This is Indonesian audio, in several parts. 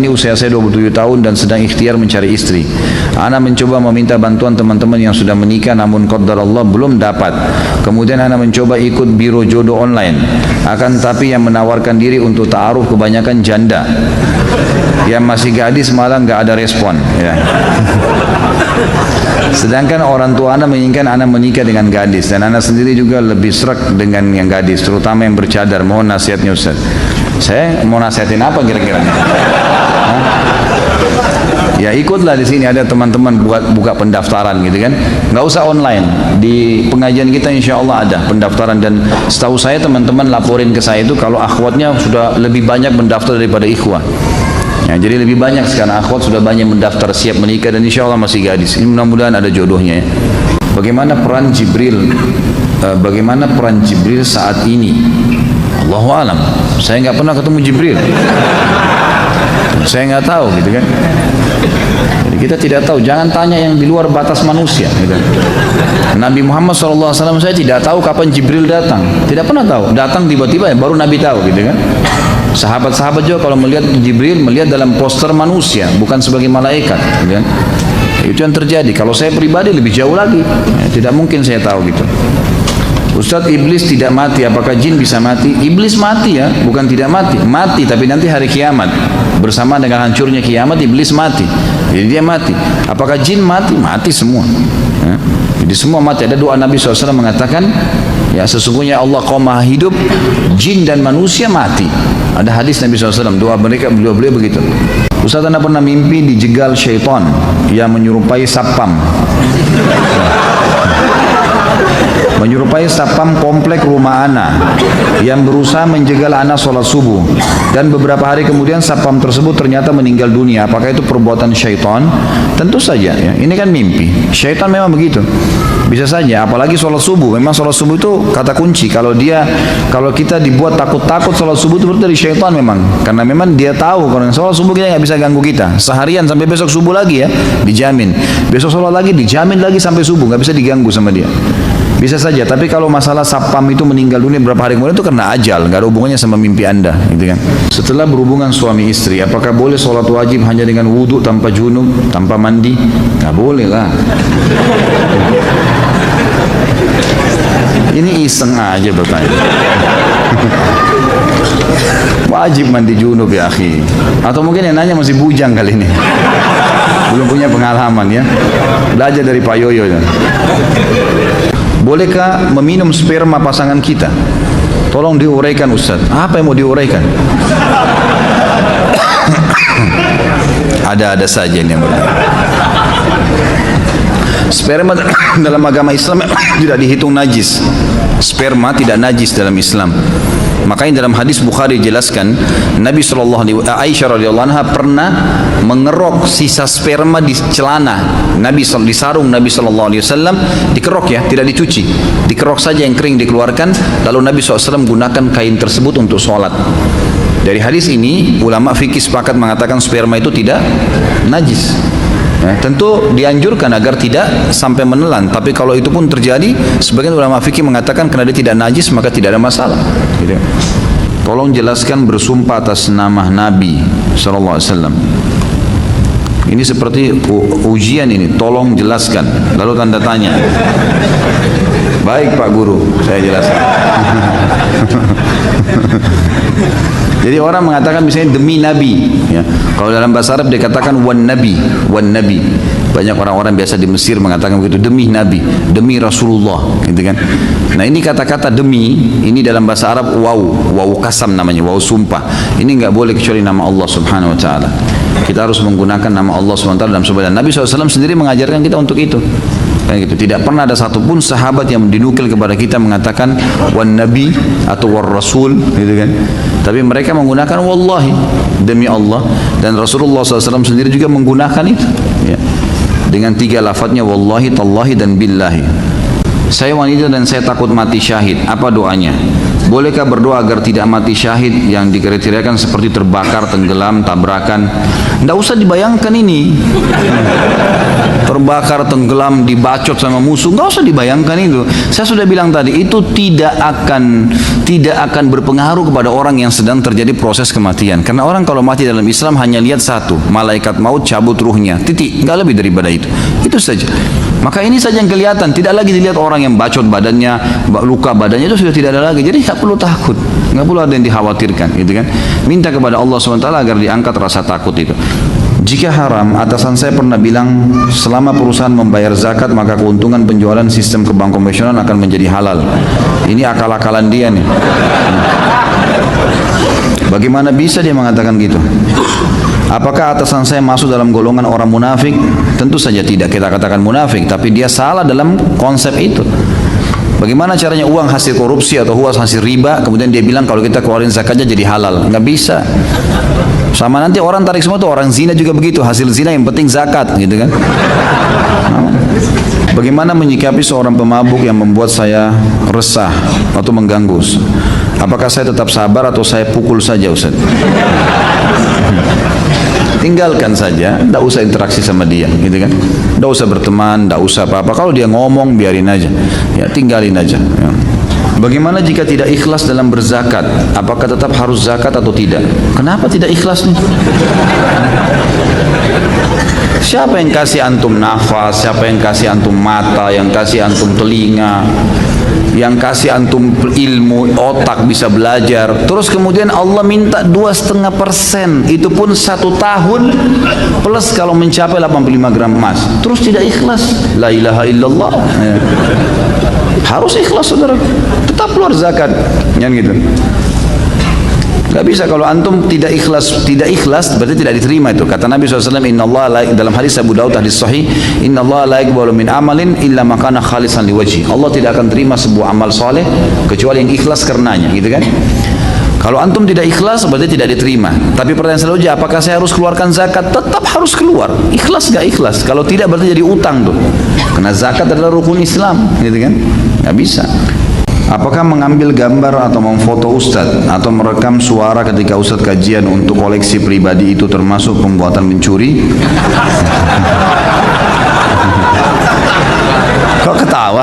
ini usia saya 27 tahun dan sedang ikhtiar mencari istri. Ana mencoba meminta bantuan teman-teman yang sudah menikah namun qadarullah belum dapat. Kemudian ana mencoba ikut biro jodoh online. Akan tapi yang menawarkan diri untuk ta'aruf kebanyakan janda. Yang masih gadis malah nggak ada respon. Ya. Sedangkan orang tua ana menginginkan ana menikah dengan gadis dan ana sendiri juga lebih srek dengan yang gadis, terutama yang bercadar. Mohon nasihatnya Ustaz. Saya mau nasihatin apa kira-kira? Ya ikutlah, di sini ada teman-teman buka pendaftaran gitu kan. Nggak usah online. Di pengajian kita insya Allah ada pendaftaran, dan setahu saya teman-teman laporin ke saya itu kalau akhwatnya sudah lebih banyak mendaftar daripada ikhwah. Ya, jadi lebih banyak sekarang akhwat sudah banyak mendaftar siap menikah dan insya Allah masih gadis. Ini mudah-mudahan ada jodohnya ya. Bagaimana peran Jibril? Bagaimana peran Jibril saat ini? Allahu alam. Saya nggak pernah ketemu Jibril. Saya nggak tahu gitu kan. Jadi kita tidak tahu. Jangan tanya yang di luar batas manusia. Gitu. Nabi Muhammad SAW saya tidak tahu kapan Jibril datang. Tidak pernah tahu. Datang tiba-tiba ya baru Nabi tahu gitu kan. Sahabat-sahabat juga kalau melihat Jibril melihat dalam poster manusia, bukan sebagai malaikat. Gitu kan. Itu yang terjadi. Kalau saya pribadi lebih jauh lagi. Ya, tidak mungkin saya tahu gitu. Ustadz, iblis tidak mati, apakah jin bisa mati? Iblis mati ya, bukan tidak mati. Mati, tapi nanti hari kiamat. Bersama dengan hancurnya kiamat, iblis mati. Jadi dia mati. Apakah jin mati? Mati semua. Ya. Jadi semua mati. Ada doa Nabi SAW mengatakan, ya sesungguhnya Allah Qau Maha hidup, jin dan manusia mati. Ada hadis Nabi SAW, doa mereka, beliau begitu. Ustadz, Anda pernah mimpi dijegal syaitan yang menyerupai sapam. Menyerupai sapam komplek rumah ana yang berusaha menjegal ana sholat subuh, dan beberapa hari kemudian sapam tersebut ternyata meninggal dunia. Apakah itu perbuatan syaitan? Tentu saja ya. Ini kan mimpi. Syaitan memang begitu. Bisa saja, apalagi sholat subuh. Memang sholat subuh itu kata kunci. Kalau kita dibuat takut-takut sholat subuh itu berarti dari syaitan memang. Karena memang dia tahu kalau sholat subuh kita nggak bisa ganggu kita. Seharian sampai besok subuh lagi ya, dijamin. Besok sholat lagi dijamin lagi sampai subuh, nggak bisa diganggu sama dia. Bisa saja, tapi kalau masalah sapam itu meninggal dunia beberapa hari kemudian itu karena ajal, nggak ada hubungannya sama mimpi Anda, gitu kan. Setelah berhubungan suami istri, apakah boleh sholat wajib hanya dengan wudhu tanpa junub, tanpa mandi? Nggak boleh lah. Ini iseng aja bertanya. Wajib mandi junub ya akhi. Atau mungkin yang nanya masih bujang kali ini, belum punya pengalaman ya. Belajar dari Pak Yoyo ya. Bolehkah meminum sperma pasangan kita? Tolong diuraikan Ustaz. Apa yang mau diuraikan? Ada saja yang bertanya. Sperma dalam agama Islam tidak dihitung najis. Sperma tidak najis dalam Islam. Makanya dalam hadis Bukhari dijelaskan, Nabi Aisyah radhiyallahu anha pernah mengerok sisa sperma di celana Nabi, di sarung Nabi SAW, dikerok ya, tidak dicuci, dikerok saja yang kering dikeluarkan, lalu Nabi SAW gunakan kain tersebut untuk sholat. Dari hadis ini ulama fikih sepakat mengatakan sperma itu tidak najis. Ya, tentu dianjurkan agar tidak sampai menelan, tapi kalau itu pun terjadi, sebagian ulama fikih mengatakan karena dia tidak najis maka tidak ada masalah. Gitu. Tolong jelaskan bersumpah atas nama Nabi SAW. Ini seperti ujian ini, tolong jelaskan. Lalu tanda tanya. Baik Pak Guru, saya jelaskan. Jadi orang mengatakan misalnya demi Nabi, ya. Kalau dalam bahasa Arab dikatakan wan Nabi. Banyak orang-orang biasa di Mesir mengatakan begitu, demi Nabi, demi Rasulullah, gitu kan. Nah ini kata-kata demi, ini dalam bahasa Arab waw kasam namanya, waw sumpah. Ini nggak boleh kecuali nama Allah Subhanahu Wa Taala. Kita harus menggunakan nama Allah Subhanahu Wa Taala dalam sebuah. Nabi SAW sendiri mengajarkan kita untuk itu. Gitu. Tidak pernah ada satupun sahabat yang dinukil kepada kita mengatakan wan nabi atau war rasul, gitu kan. Tapi mereka menggunakan wallahi, demi Allah, dan Rasulullah SAW sendiri juga menggunakan itu ya. Dengan 3 lafadznya wallahi, tallahi, dan billahi. Saya wanita dan saya takut mati syahid, apa doanya? Bolehkah berdoa agar tidak mati syahid yang dikriteriakan seperti terbakar, tenggelam, tabrakan? Tidak usah dibayangkan ini. Terbakar, tenggelam, dibacot sama musuh, nggak usah dibayangkan itu. Saya sudah bilang tadi, itu tidak akan berpengaruh kepada orang yang sedang terjadi proses kematian. Karena orang kalau mati dalam Islam hanya lihat satu, malaikat maut cabut ruhnya, titik, nggak lebih daripada itu. Itu saja. Maka ini saja yang kelihatan, tidak lagi dilihat orang yang bacot badannya, luka badannya, itu sudah tidak ada lagi. Jadi nggak perlu takut, nggak perlu ada yang dikhawatirkan, gitu kan? Minta kepada Allah SWT agar diangkat rasa takut itu. Jika haram, atasan saya pernah bilang selama perusahaan membayar zakat maka keuntungan penjualan sistem ke bank konvensional akan menjadi halal. Ini akal-akalan dia nih. Bagaimana bisa dia mengatakan gitu? Apakah atasan saya masuk dalam golongan orang munafik? Tentu saja tidak kita katakan munafik, tapi dia salah dalam konsep itu. Bagaimana caranya uang hasil korupsi atau uang hasil riba, kemudian dia bilang kalau kita keluarin zakatnya jadi halal? Nggak bisa. Sama nanti orang tarik semua tuh, orang zina juga begitu, hasil zina yang penting zakat, gitu kan? Bagaimana menyikapi seorang pemabuk yang membuat saya resah atau mengganggu? Apakah saya tetap sabar atau saya pukul saja, Ustaz? Tinggalkan saja, tidak usah interaksi sama dia, gitu kan? Tidak usah berteman, tidak usah apa-apa. Kalau dia ngomong, biarin aja, ya tinggalin aja. Ya. Bagaimana jika tidak ikhlas dalam berzakat? Apakah tetap harus zakat atau tidak? Kenapa tidak ikhlas nih? Siapa yang kasih antum nafas? Siapa yang kasih antum mata? Yang kasih antum telinga? Yang kasih antum ilmu, otak bisa belajar. Terus kemudian Allah minta 2,5%, itu pun 1 tahun plus kalau mencapai 85 gram emas. Terus tidak ikhlas. La ilaha illallah. Ya. Harus ikhlas, saudara. Tetap keluar zakat, yang gitu. Gak bisa kalau antum tidak ikhlas berarti tidak diterima itu. Kata Nabi SAW, Inna Allah dalam hadis Abu Daud hadis sahih, Inna Allah la yaqbalu min amalin illa ma kana khalisan liwajhi. Allah tidak akan terima sebuah amal soleh kecuali yang ikhlas karenanya, gitu kan? Kalau antum tidak ikhlas berarti tidak diterima. Tapi pertanyaan selanjutnya, apakah saya harus keluarkan zakat? Tetap harus keluar. Ikhlas gak ikhlas? Kalau tidak berarti jadi utang tuh. Karena zakat adalah rukun Islam, gitu kan? Gak bisa. Apakah mengambil gambar atau memfoto Ustadz atau merekam suara ketika Ustadz kajian untuk koleksi pribadi itu termasuk pembuatan mencuri? Kok ketawa?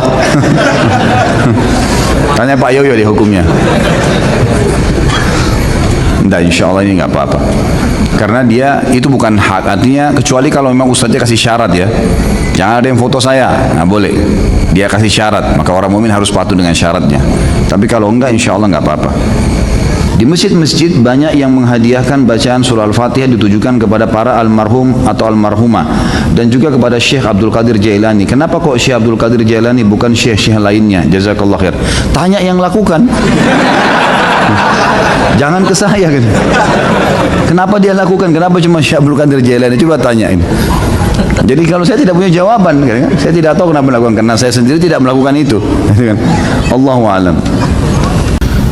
Tanya Pak Yoyo di hukumnya. Nah, insya Allah ini nggak apa-apa. Karena dia itu bukan hak, artinya kecuali kalau memang Ustadznya kasih syarat ya. Jangan ada yang foto saya, nggak boleh. Dia kasih syarat, maka orang mukmin harus patuh dengan syaratnya. Tapi kalau enggak, insya Allah nggak apa-apa. Di masjid-masjid banyak yang menghadiahkan bacaan surah Al-Fatihah ditujukan kepada para almarhum atau almarhumah dan juga kepada Syekh Abdul Qadir Jailani. Kenapa kok Syekh Abdul Qadir Jailani bukan syekh-syekh lainnya? Jazakallah khair. Tanya yang lakukan. Jangan ke saya kan. Kenapa dia lakukan? Kenapa cuma Syekh Abdul Qadir Jailani? Coba tanyain. Jadi kalau saya tidak punya jawaban, kan? Saya tidak tahu kenapa melakukan, karena saya sendiri tidak melakukan itu. Allahu a'lam.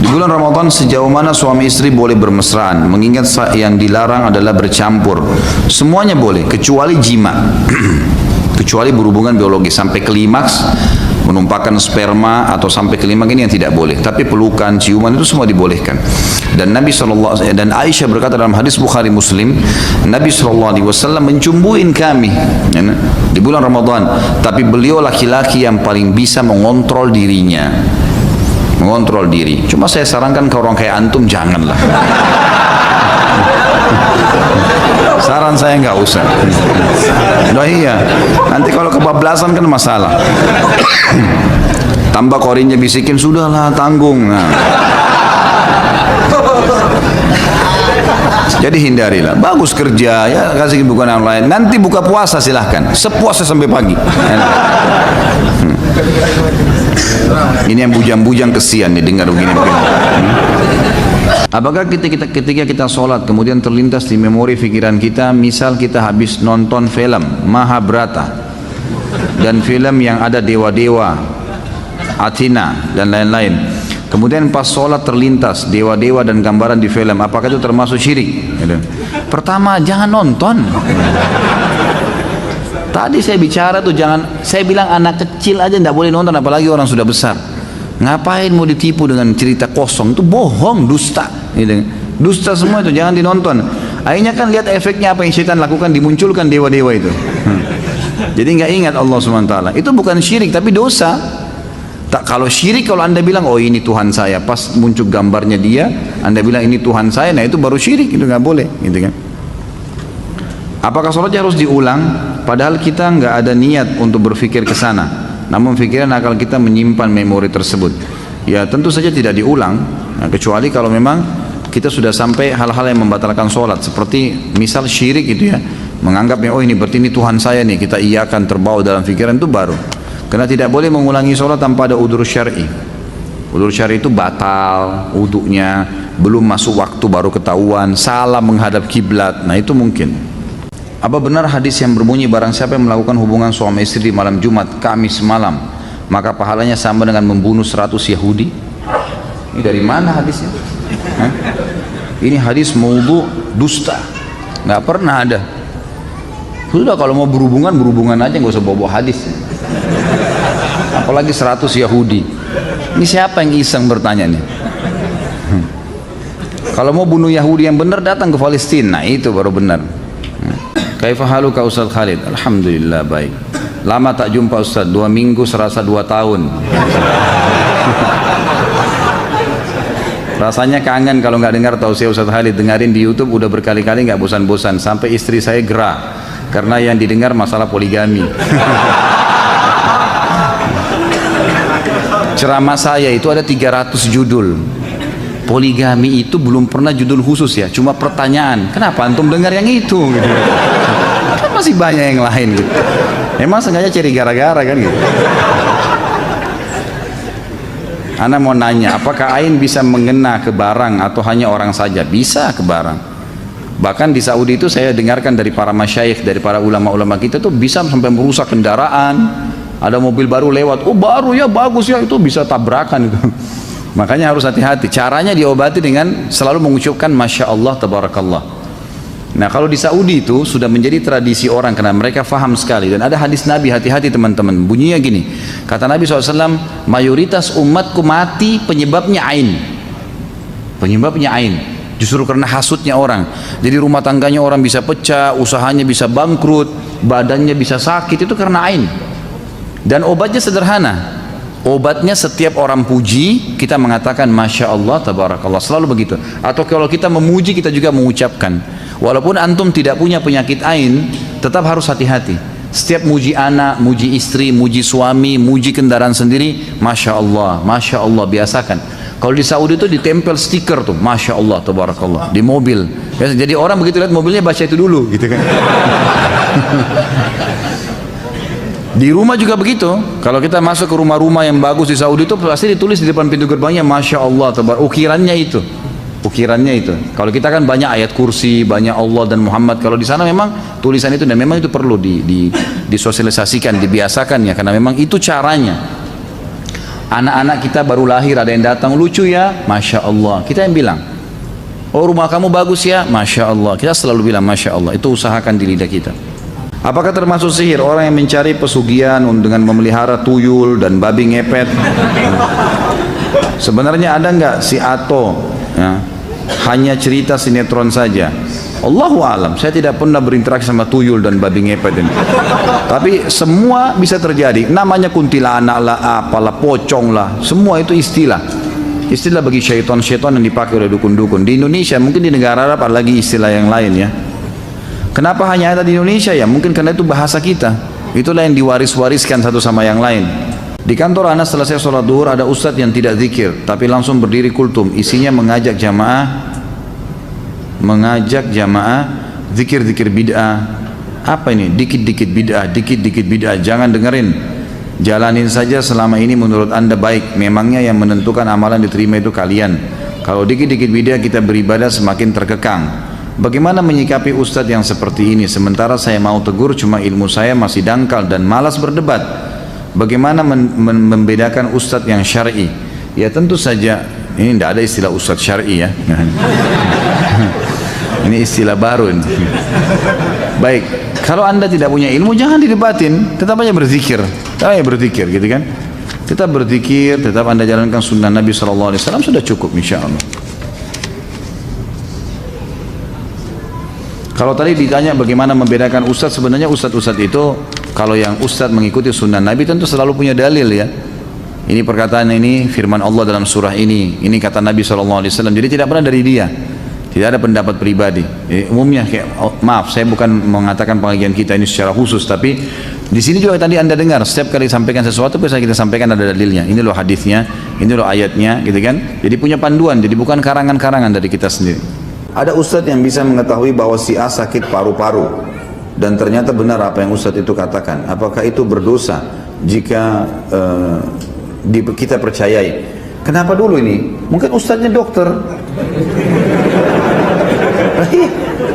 Di bulan Ramadan sejauh mana suami istri boleh bermesraan? Mengingat yang dilarang adalah bercampur. Semuanya boleh kecuali jima. Kecuali berhubungan biologis sampai klimaks, menumpahkan sperma atau sampai klimaks ini yang tidak boleh. Tapi pelukan, ciuman itu semua dibolehkan. Dan Nabi SAW dan Aisyah berkata dalam hadis Bukhari Muslim, Nabi SAW mencumbuin kami di bulan Ramadan. Tapi beliau laki-laki yang paling bisa mengontrol dirinya. Mengontrol diri. Cuma saya sarankan ke orang kayak antum janganlah. Saran saya nggak usah. Nah iya, nanti kalau kebablasan kan masalah. Tambah korinnya bisikin, sudahlah tanggung. Nah. Jadi hindarilah. Bagus kerja ya, kasih bukan yang lain. Nanti buka puasa silahkan. Sepuasnya sampai pagi. Ini yang bujang-bujang kesian nih dengar begini. Apakah ketika kita sholat kemudian terlintas di memori pikiran kita, misal kita habis nonton film Mahabharata dan film yang ada dewa-dewa, Athena dan lain-lain, kemudian pas sholat terlintas dewa-dewa dan gambaran di film, apakah itu termasuk syirik? Pertama, jangan nonton. Tadi saya bicara tuh jangan, saya bilang anak kecil aja tidak boleh nonton, apalagi orang sudah besar. Ngapain mau ditipu dengan cerita kosong? Itu bohong, dusta. Gitu. Dusta semua itu, jangan dinonton. Akhirnya kan lihat efeknya apa yang syaitan lakukan, dimunculkan dewa-dewa itu. Jadi nggak ingat Allah SWT. Itu bukan syirik tapi dosa. Tak, kalau syirik, kalau anda bilang oh ini Tuhan saya, pas muncul gambarnya dia, anda bilang ini Tuhan saya, nah itu baru syirik, itu nggak boleh, gitu kan? Apakah sholatnya harus diulang? Padahal kita nggak ada niat untuk berpikir ke sana, namun pikiran akal kita menyimpan memori tersebut. Ya tentu saja tidak diulang, nah, kecuali kalau memang kita sudah sampai hal-hal yang membatalkan sholat, seperti misal syirik itu ya, menganggapnya oh ini berarti ini Tuhan saya nih, kita iakan terbawa dalam pikiran, itu baru. Karena tidak boleh mengulangi sholat tanpa ada udzur syar'i. Udzur syar'i itu batal wudunya, belum masuk waktu baru ketahuan, salah menghadap kiblat, nah itu mungkin. Apa benar hadis yang berbunyi barang siapa yang melakukan hubungan suami istri di malam Jumat, Kamis malam, maka pahalanya sama dengan membunuh 100 Yahudi? Ini dari mana hadisnya? Hah? Ini hadis maudhu, dusta, nggak pernah ada. Sudah kalau mau berhubungan aja, nggak usah bawa hadis. Apalagi 100 Yahudi. Ini siapa yang iseng bertanya nih? Kalau mau bunuh Yahudi yang benar, datang ke Palestina, nah itu baru benar. Kaifa haluka Ustaz Khalid? Alhamdulillah baik. Lama tak jumpa Ustaz, 2 minggu serasa 2 tahun. Rasanya kangen kalau nggak dengar tausiah Ustaz Khalid. Dengarin di YouTube udah berkali-kali nggak bosan-bosan, sampai istri saya gerah karena yang didengar masalah poligami. Ceramah saya itu ada 300 judul. Poligami itu belum pernah judul khusus ya, cuma pertanyaan, kenapa antum dengar yang itu gitu. Kan masih banyak yang lain gitu. Emang sengaja cari gara-gara kan gitu. Ana mau nanya, apakah ain bisa mengena ke barang atau hanya orang saja? Bisa ke barang. Bahkan di Saudi itu saya dengarkan dari para masyayikh, dari para ulama-ulama kita tuh bisa sampai merusak kendaraan. Ada mobil baru lewat, oh baru ya, bagus ya, itu bisa tabrakan itu. Makanya harus hati-hati. Caranya diobati dengan selalu mengucapkan Masya Allah, Tabarakallah. Nah kalau di Saudi itu sudah menjadi tradisi orang, karena mereka faham sekali. Dan ada hadis Nabi, hati-hati teman-teman. Bunyinya gini, kata Nabi SAW, mayoritas umatku mati penyebabnya ain. Penyebabnya ain. Justru karena hasutnya orang. Jadi rumah tangganya orang bisa pecah, usahanya bisa bangkrut, badannya bisa sakit, itu karena ain. Dan obatnya sederhana. Obatnya setiap orang puji, kita mengatakan Masya Allah, Tabarakallah. Selalu begitu. Atau kalau kita memuji, kita juga mengucapkan. Walaupun antum tidak punya penyakit ain, tetap harus hati-hati. Setiap muji anak, muji istri, muji suami, muji kendaraan sendiri, Masya Allah, biasakan. Kalau di Saudi itu ditempel stiker tuh, Masya Allah, Tabarakallah, di mobil. Jadi orang begitu lihat mobilnya, baca itu dulu gitu kan. Di rumah juga begitu. Kalau kita masuk ke rumah-rumah yang bagus di Saudi itu pasti ditulis di depan pintu gerbangnya Masya Allah, ukirannya itu. Kalau kita kan banyak ayat kursi, banyak Allah dan Muhammad. Kalau di sana memang tulisan itu, dan memang itu perlu disosialisasikan, dibiasakan ya, karena memang itu caranya. Anak-anak kita baru lahir ada yang datang, lucu ya, Masya Allah. Kita yang bilang, oh rumah kamu bagus ya, Masya Allah. Kita selalu bilang Masya Allah. Itu usahakan di lidah kita. Apakah termasuk sihir orang yang mencari pesugihan dengan memelihara tuyul dan babi ngepet? Sebenarnya ada nggak si Ato ya, hanya cerita sinetron saja? Allahu alam, saya tidak pernah berinteraksi sama tuyul dan babi ngepet ini. Tapi semua bisa terjadi. Namanya kuntilanak lah, apalah, pocong lah, semua itu istilah bagi syaitan-syaitan yang dipakai oleh dukun-dukun. Di Indonesia, mungkin di negara Arab ada lagi istilah yang lain ya. Kenapa hanya ada di Indonesia ya? Mungkin karena itu bahasa kita. Itulah yang diwaris-wariskan satu sama yang lain. Di kantor anak selesai sholat duhur ada ustadz yang tidak zikir, tapi langsung berdiri kultum. Isinya mengajak jamaah zikir-zikir bid'ah. Apa ini? Dikit-dikit bid'ah. Jangan dengerin. Jalanin saja selama ini menurut anda baik. Memangnya yang menentukan amalan diterima itu kalian. Kalau dikit-dikit bid'ah kita beribadah semakin terkekang. Bagaimana menyikapi ustadz yang seperti ini? Sementara saya mau tegur, cuma ilmu saya masih dangkal dan malas berdebat. Bagaimana membedakan ustadz yang syar'i? Ya tentu saja, ini tidak ada istilah ustadz syar'i ya. Ini istilah baru ini. Baik, kalau anda tidak punya ilmu jangan didebatin, tetap aja berzikir gitu kan. Tetap berzikir, tetap Anda jalankan sunnah Nabi SAW, sudah cukup insya Allah. Kalau tadi ditanya bagaimana membedakan ustadz, sebenarnya ustadz-ustadz itu, kalau yang ustadz mengikuti sunnah Nabi tentu selalu punya dalil ya. Ini perkataan ini, firman Allah dalam surah ini kata Nabi SAW, jadi tidak pernah dari dia. Tidak ada pendapat pribadi. Umumnya maaf, saya bukan mengatakan pengajian kita ini secara khusus, tapi di sini juga tadi Anda dengar setiap kali sampaikan sesuatu biasa kita sampaikan ada dalilnya. Ini loh hadisnya, ini loh ayatnya, gitu kan? Jadi punya panduan, jadi bukan karangan-karangan dari kita sendiri. Ada ustadz yang bisa mengetahui bahwa si A sakit paru-paru dan ternyata benar apa yang ustadz itu katakan. Apakah itu berdosa jika kita percayai? Kenapa dulu ini? Mungkin ustadznya dokter.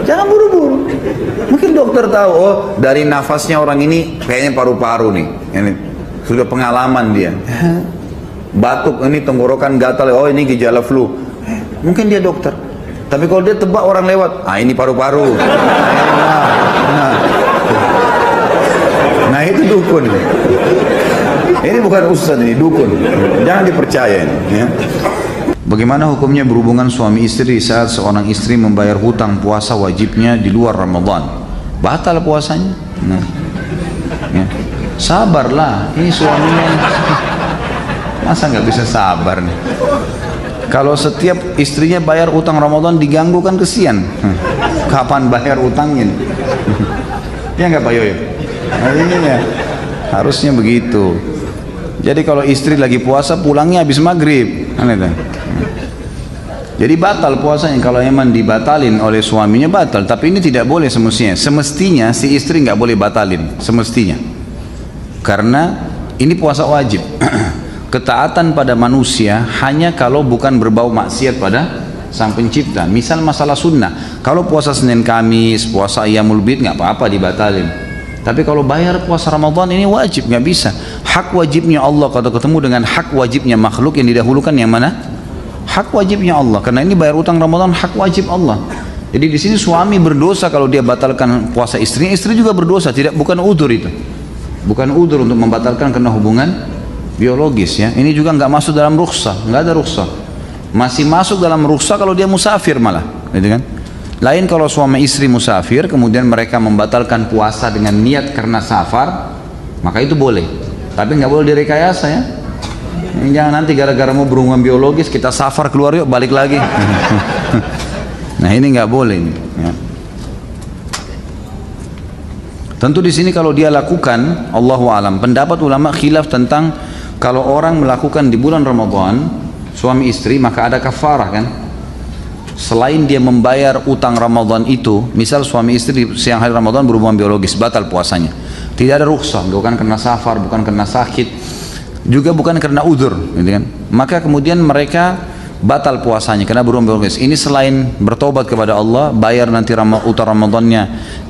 Jangan buru-buru. Mungkin dokter tahu, oh dari nafasnya orang ini kayaknya paru-paru nih. Ini sudah pengalaman dia. Batuk ini tenggorokan gatal, oh ini gejala flu. Mungkin dia dokter. Tapi kalau dia tebak orang lewat, ini paru-paru. Nah itu dukun. Ini bukan ustaz, ini dukun. Jangan dipercaya ini. Ya. Bagaimana hukumnya berhubungan suami istri saat seorang istri membayar hutang puasa wajibnya di luar Ramadan? Batal puasanya. Nah, ya. Sabarlah, ini suaminya. Masa nggak bisa sabar nih? Kalau setiap istrinya bayar utang Ramadan diganggu kan kesian. Kapan bayar utangnya? Ya nggak Pak Yoyo? Nah, iya. Harusnya begitu. Jadi kalau istri lagi puasa pulangnya habis maghrib. Jadi batal puasanya kalau emang dibatalin oleh suaminya batal. Tapi ini tidak boleh semestinya. Semestinya si istri nggak boleh batalin. Semestinya. Karena ini puasa wajib. Ketaatan pada manusia hanya kalau bukan berbau maksiat pada sang pencipta. Misal masalah sunnah, kalau puasa Senin Kamis, puasa Ayyamul Bid nggak apa-apa dibatalin. Tapi kalau bayar puasa Ramadan ini wajib, nggak bisa. Hak wajibnya Allah kalau ketemu dengan hak wajibnya makhluk yang didahulukan yang mana? Hak wajibnya Allah. Karena ini bayar utang Ramadan hak wajib Allah. Jadi di sini suami berdosa kalau dia batalkan puasa istrinya, istri juga berdosa. Bukan udzur itu. Bukan udzur untuk membatalkan karena hubungan biologis ya. Ini juga nggak masuk dalam rukhsah, nggak ada rukhsah. Masih masuk dalam rukhsah kalau dia musafir malah, gitu kan? Lain kalau suami istri musafir, kemudian mereka membatalkan puasa dengan niat karena safar, maka itu boleh. Tapi nggak boleh direkayasa ya. Jangan nanti gara-gara mau berhubungan biologis kita safar keluar yuk balik lagi. Nah ini nggak boleh ini. Ya. Tentu di sini kalau dia lakukan, Allahu alam. Pendapat ulama khilaf tentang kalau orang melakukan di bulan Ramadan suami istri maka ada kafarah kan. Selain dia membayar utang Ramadan itu, misal suami istri di siang hari Ramadan berhubungan biologis, batal puasanya. Tidak ada rukhsah, bukan karena safar, bukan karena sakit, juga bukan karena udzur, gitu kan. Maka kemudian mereka batal puasanya karena berhubungan biologis. Ini selain bertobat kepada Allah, bayar nanti utang Ramadannya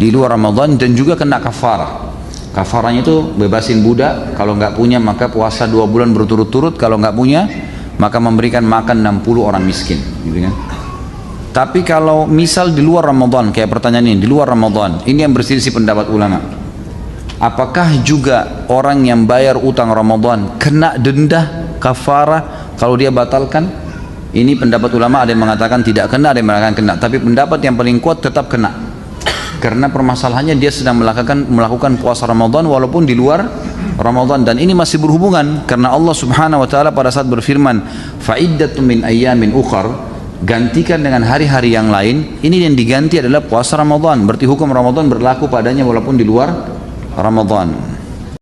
di luar Ramadan dan juga kena kafarah. Kafarahnya itu bebasin budak, kalau nggak punya maka puasa 2 bulan berturut-turut, kalau nggak punya maka memberikan makan 60 orang miskin, gitu kan. Tapi kalau misal di luar Ramadan, kayak pertanyaan ini, di luar Ramadan, ini yang berselisih pendapat ulama. Apakah juga orang yang bayar utang Ramadan kena denda kafarah kalau dia batalkan? Ini pendapat ulama, ada yang mengatakan tidak kena, ada yang mengatakan kena. Tapi pendapat yang paling kuat tetap kena. Karena permasalahannya dia sedang melakukan puasa Ramadan walaupun di luar Ramadan, dan ini masih berhubungan karena Allah Subhanahu wa taala pada saat berfirman fa'iddatun min ayyamin ukhar, gantikan dengan hari-hari yang lain. Ini yang diganti adalah puasa Ramadan, berarti hukum Ramadan berlaku padanya walaupun di luar Ramadan.